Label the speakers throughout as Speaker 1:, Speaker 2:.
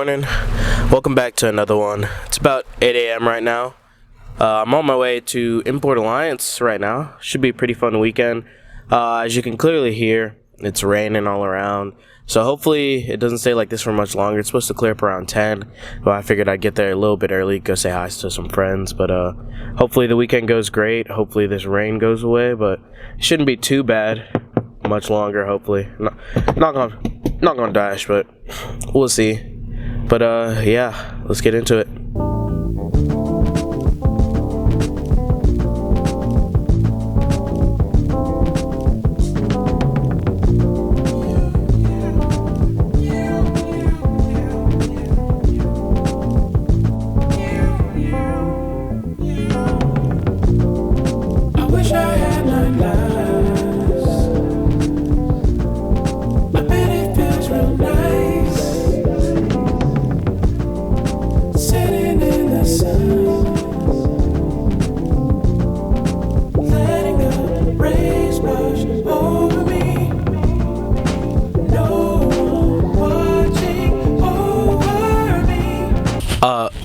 Speaker 1: Morning. Welcome back to another one. It's about 8 a.m. right now. I'm on my way to Import Alliance right now. Should be a pretty fun weekend. As you can clearly hear, it's raining all around. So hopefully it doesn't stay like this for much longer. It's supposed to clear up around 10. But I figured I'd get there a little bit early, go say hi to some friends. But hopefully the weekend goes great. Hopefully this rain goes away. But it shouldn't be too bad much longer, hopefully. Not gonna dash, but we'll see. But yeah, let's get into it.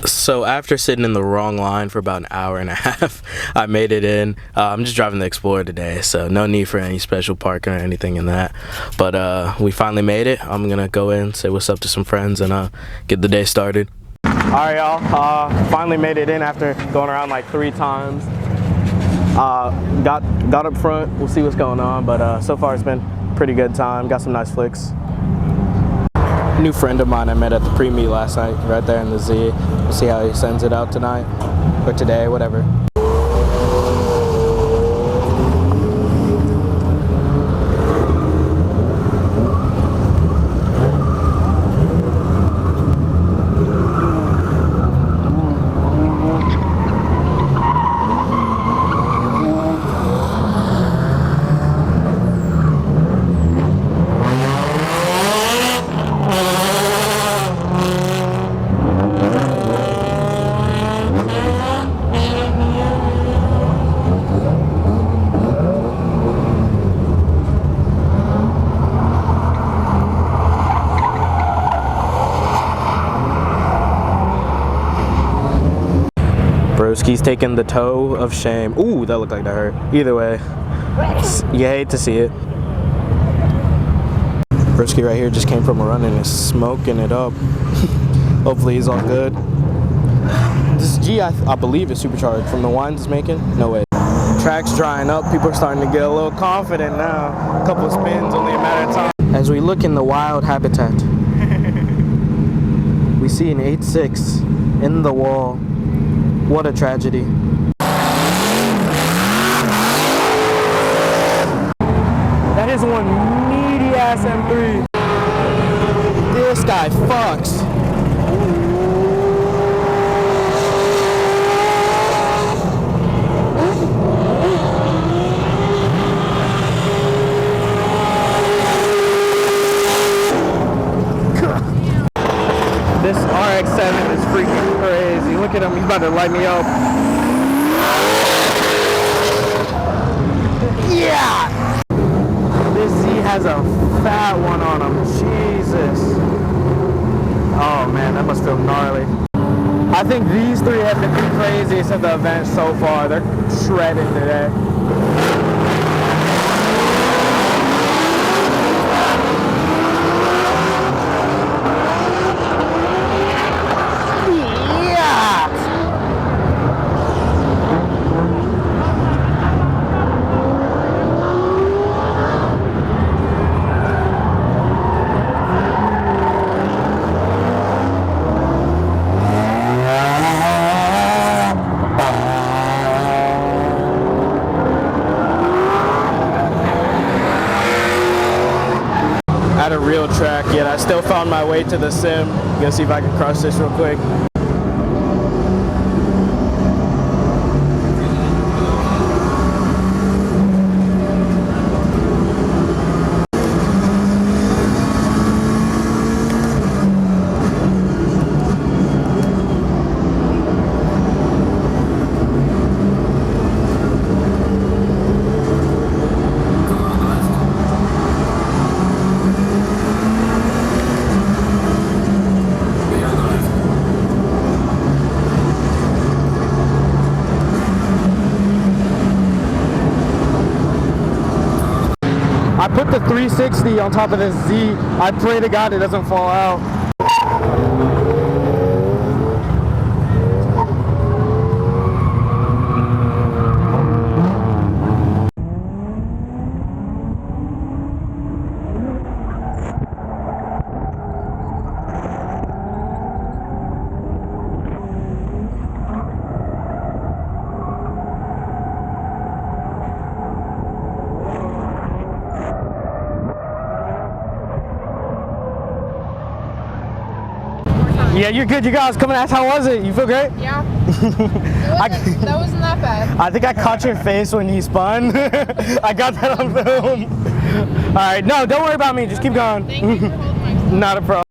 Speaker 1: So after sitting in the wrong line for about an hour and a half, I made it in. I'm just driving the Explorer today, so no need for any special parking or anything in that. But we finally made it. I'm gonna go in, say what's up to some friends, and get the day started. All right, y'all. Finally made it in after going around like 3 times. Got up front. We'll see what's going on, but so far it's been a pretty good time. Got some nice flicks. New friend of mine I met at the pre-meet last night, right there in the Z. We'll see how he sends it out tonight, or today, whatever. Broski's taking the toe of shame. Ooh, that looked like that hurt. Either way, you hate to see it. Broski right here just came from a run and is smoking it up. Hopefully he's all good. This G, I believe, is supercharged from the wines it's making. No way. Track's drying up. People are starting to get a little confident now. A couple spins, only a matter of time. As we look in the wild habitat, we see an 8.6 in the wall. What a tragedy. That is one meaty ass M3. This guy fucks. This RX-7 is freaking crazy. Look at him, he's about to light me up. Yeah! This Z has a fat one on him. Jesus. Oh man, that must feel gnarly. I think these 3 have been the craziest of the event so far. They're shredding today. At a real track yet. I still found my way to the sim. Gonna see if I can crush this real quick.
Speaker 2: 360 on top of this Z. I pray to God it doesn't fall out. Yeah, you're good. You guys coming to ask how was it? You feel great?
Speaker 3: Yeah. That wasn't that bad.
Speaker 2: I think I caught your face when you spun. I got that on film. All right, no, don't worry about me. Just keep going.
Speaker 3: Thank you for holding my stuff.
Speaker 2: Not a problem.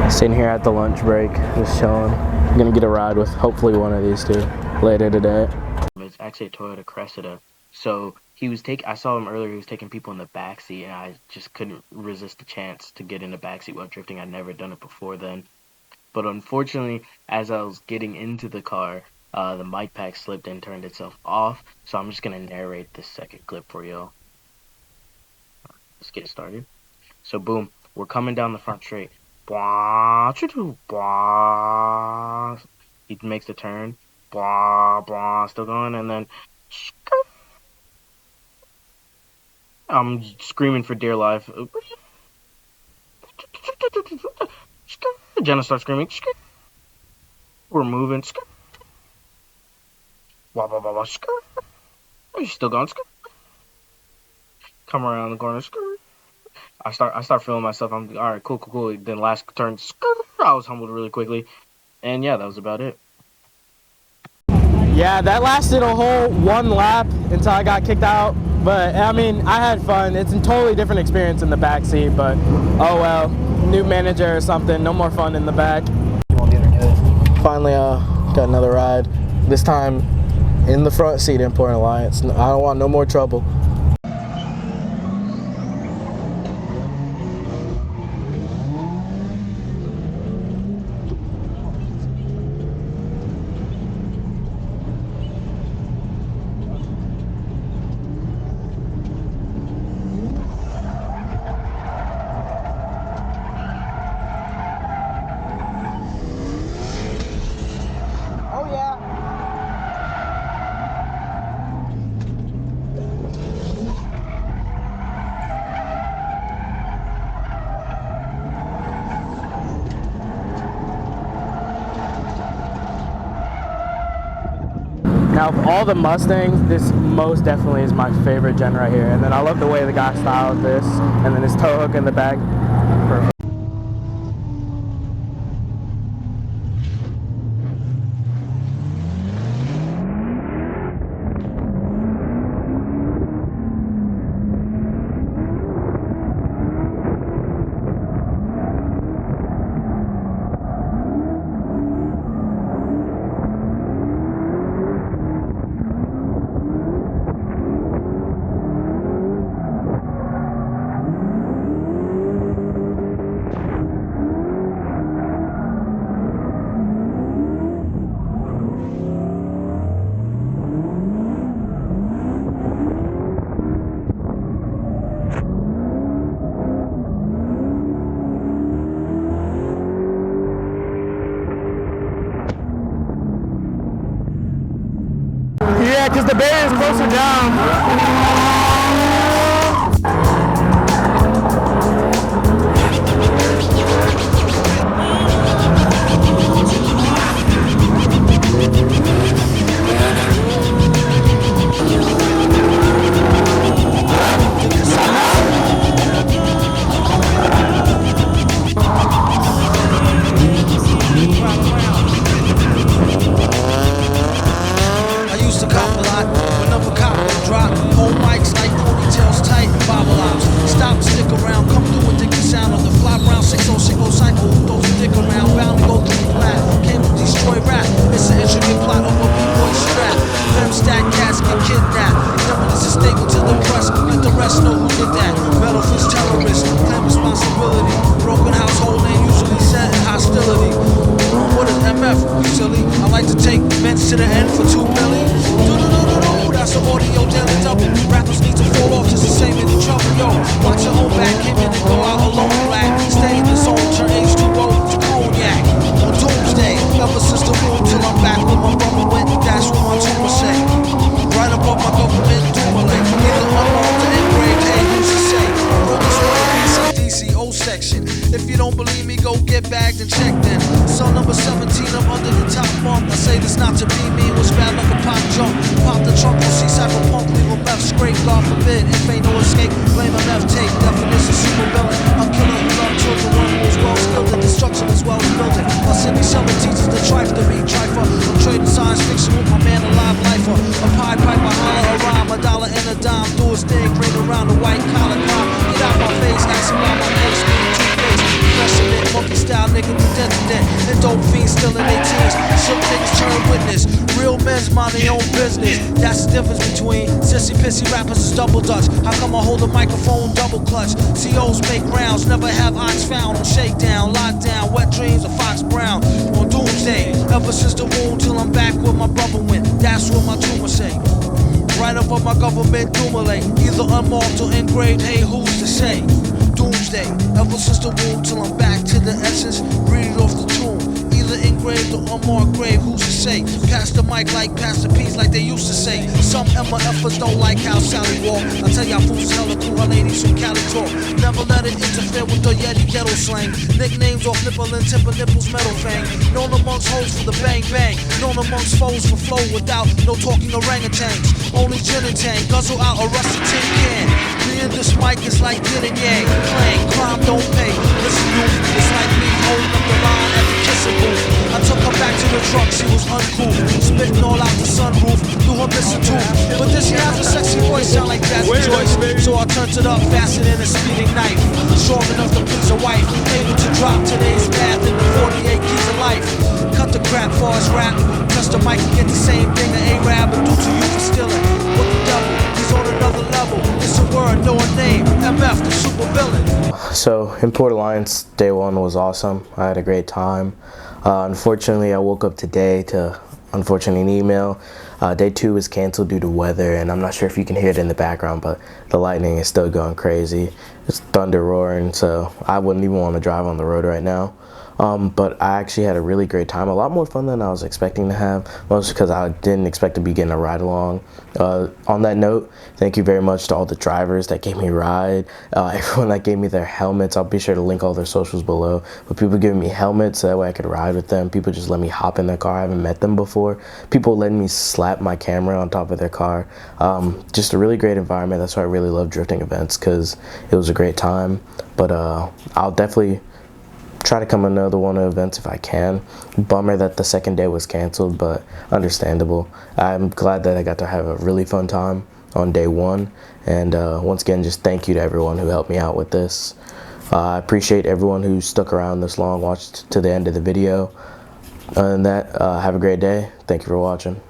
Speaker 2: Sitting here at the lunch break, just chilling. I'm gonna get a ride with hopefully one of these two later today.
Speaker 1: It's actually a Toyota Cressida. So I saw him earlier, he was taking people in the backseat, and I just couldn't resist the chance to get in the backseat while drifting. I'd never done it before then. But unfortunately, as I was getting into the car, the mic pack slipped and turned itself off. So I'm just gonna narrate this second clip for y'all. Let's get started. So boom, we're coming down the front straight. Blah, blah. He makes the turn. Blah, blah, still going, and then I'm screaming for dear life. Jenna starts screaming. We're moving. Blah, blah, blah, blah. He's still going. Come around the corner. I start feeling myself. I'm all right, cool. Then last turn, I was humbled really quickly, and yeah, that was about it.
Speaker 2: Yeah, that lasted a whole one lap until I got kicked out. But I mean, I had fun. It's a totally different experience in the back seat. But oh well, new manager or something. No more fun in the back. Finally, got another ride. This time in the front seat, Import Alliance. I don't want no more trouble. Now, of all the Mustangs, this most definitely is my favorite gen right here. And then I love the way the guy styled this, and then his tow hook in the back. Perfect. Yeah, because the bay is closer down.
Speaker 4: bagged and checked in. Cell number 17, I'm under the top bunk. I say this not to be mean, was bad like a pop jump. Pop the trunk, we'll see cyberpunk, leave a left scrape. God forbid, if ain't no escape, blame a left tape. Definition super villain, a killer who loved children, one who was well skilled in destruction as well as building. While Sidney Sheldon teaches the trife to be trifer. I'm trading science fiction with my man, a live lifer. A Pied Piper, holler, a rhyme, a dollar and a dime. Do his thing, ring around the white collar crime. Get out my face, asking about my next beat, two-face. Precedent, monkey style, nigga, the dead. And dope fiends still in their teens. Shook niggas turn witness. Real men's mind their own business. That's the difference between sissy pissy rappers is double dutch. How come I hold a microphone double clutch? COs make rounds, never have ox found on shakedown, lockdown, wet dreams of Fox Brown on doomsday. Ever since the womb till I'm back where my brother went. That's what my tumor say. Right up on my government doomlay, either unmarked or engraved. Hey, who's to say? Doomsday. Ever since the womb till I'm back to the essence. Read it off the tomb. Either engraved or unmarked grave. Who's to say? Pass the mic like pass the peas like they used to say. Some MFers don't like how Sally walk. I tell y'all fools hella cool, her ladies from Cali talk. Never let it interfere with the Yeti ghetto slang. Nicknames off nipple and tip of nipples metal fang. Known amongst hoes for the bang bang. Known amongst foes for flow without no talking orangutans. Only gin and tang, guzzle out a rusty tin can. Being this mic is like yin and yang. Playing crime don't pay. Listen, you, it's like me holding up the line at the kissing booth. I took her back to the truck, she was uncool. Spitting all out the sunroof, through her missing tooth. But then she has a sexy voice, sound like Jazzy Joyce. So I turned it up faster than a speeding knife. Strong enough to please a wife. Able to drop today's path in the 48 keys of life. Cut the crap for us rap. Touch the mic and get the same thing an A-Rab would do to you for stealing. What the devil? He's on another level. It's a word, no a name. MF, the super villain.
Speaker 1: So, Import Alliance day one was awesome. I had a great time. Unfortunately, I woke up today to unfortunately an email. Day two was canceled due to weather, and I'm not sure if you can hear it in the background, but the lightning is still going crazy. It's thunder roaring, so I wouldn't even want to drive on the road right now. But I actually had a really great time, a lot more fun than I was expecting to have, mostly because I didn't expect to be getting a ride along. On that note, thank you very much to all the drivers that gave me a ride, everyone that gave me their helmets. I'll be sure to link all their socials below, but people giving me helmets so that way I could ride with them. People just let me hop in their car. I haven't met them before. People letting me slap my camera on top of their car. Just a really great environment. That's why I really love drifting events, because it was a great time. But I'll definitely try to come to another one of the events if I can. Bummer that the second day was canceled, but understandable. I'm glad that I got to have a really fun time on day one, and once again, just thank you to everyone who helped me out with this. I appreciate everyone who stuck around this long, watched to the end of the video. Other than that, have a great day. Thank you for watching.